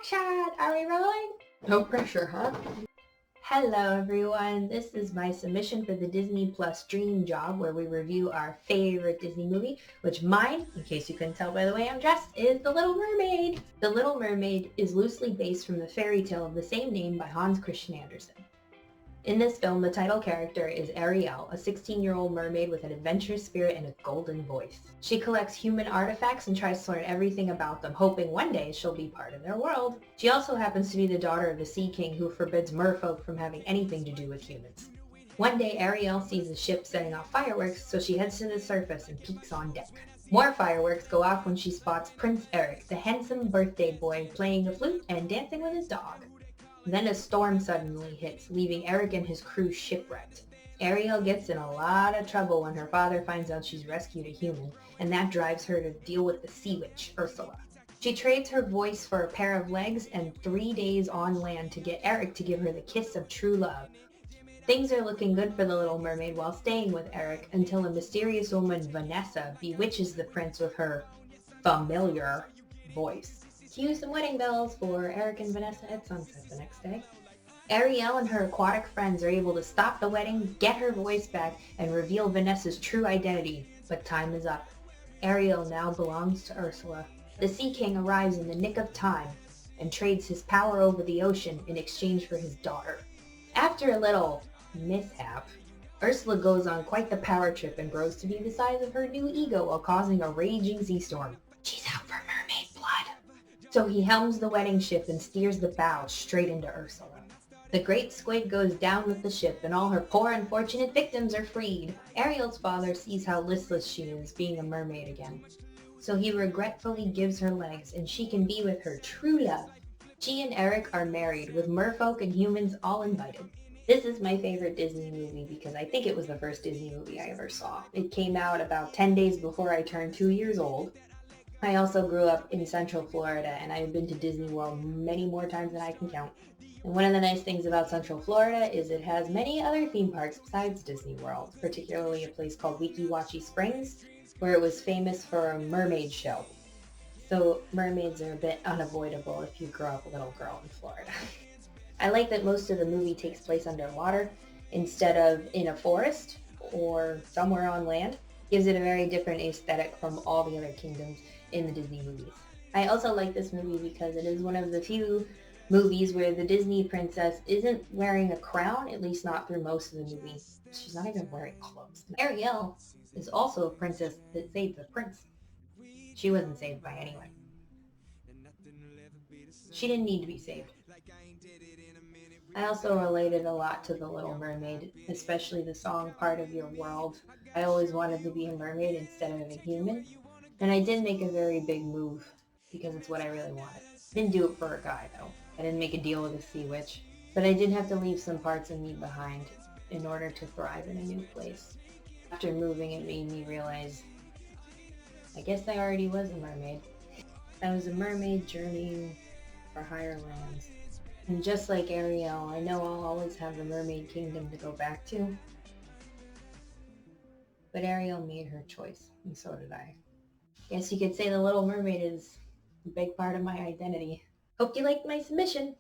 Action! Are we rolling? No pressure, huh? Hello everyone, this is my submission for the Disney Plus Dream Job where we review our favorite Disney movie, which mine, in case you couldn't tell by the way I'm dressed, is The Little Mermaid. The Little Mermaid is loosely based from the fairy tale of the same name by Hans Christian Andersen. In this film, the title character is Ariel, a 16-year-old mermaid with an adventurous spirit and a golden voice. She collects human artifacts and tries to learn everything about them, hoping one day she'll be part of their world. She also happens to be the daughter of the Sea King who forbids merfolk from having anything to do with humans. One day, Ariel sees a ship setting off fireworks, so she heads to the surface and peeks on deck. More fireworks go off when she spots Prince Eric, the handsome birthday boy, playing the flute and dancing with his dog. Then a storm suddenly hits, leaving Eric and his crew shipwrecked. Ariel gets in a lot of trouble when her father finds out she's rescued a human, and that drives her to deal with the sea witch, Ursula. She trades her voice for a pair of legs and 3 days on land to get Eric to give her the kiss of true love. Things are looking good for the Little Mermaid while staying with Eric until a mysterious woman, Vanessa, bewitches the prince with her familiar voice. Cue some wedding bells for Eric and Vanessa at sunset the next day. Ariel and her aquatic friends are able to stop the wedding, get her voice back, and reveal Vanessa's true identity, but time is up. Ariel now belongs to Ursula. The Sea King arrives in the nick of time and trades his power over the ocean in exchange for his daughter. After a little mishap, Ursula goes on quite the power trip and grows to be the size of her new ego while causing a raging sea storm. She's out for mermaid blood. So he helms the wedding ship and steers the bow straight into Ursula. The great squid goes down with the ship and all her poor unfortunate victims are freed. Ariel's father sees how listless she is being a mermaid again. So he regretfully gives her legs and she can be with her true love. She and Eric are married with merfolk and humans all invited. This is my favorite Disney movie because I think it was the first Disney movie I ever saw. It came out about 10 days before I turned 2 years old. I also grew up in Central Florida and I've been to Disney World many more times than I can count. And one of the nice things about Central Florida is it has many other theme parks besides Disney World, particularly a place called Weeki Wachee Springs, where it was famous for a mermaid show. So mermaids are a bit unavoidable if you grow up a little girl in Florida. I like that most of the movie takes place underwater instead of in a forest or somewhere on land. Gives it a very different aesthetic from all the other kingdoms in the Disney movies. I also like this movie because it is one of the few movies where the Disney princess isn't wearing a crown, at least not through most of the movie. She's not even wearing clothes. Ariel is also a princess that saved the prince. She wasn't saved by anyone. She didn't need to be saved. I also related a lot to The Little Mermaid, especially the song Part of Your World. I always wanted to be a mermaid instead of a human, and I did make a very big move because it's what I really wanted. I didn't do it for a guy though. I didn't make a deal with a sea witch, but I did have to leave some parts of me behind in order to thrive in a new place. After moving, it made me realize I guess I already was a mermaid. I was a mermaid journeying for higher lands. And just like Ariel, I know I'll always have the mermaid kingdom to go back to. But Ariel made her choice, and so did I. Guess you could say the Little Mermaid is a big part of my identity. Hope you liked my submission.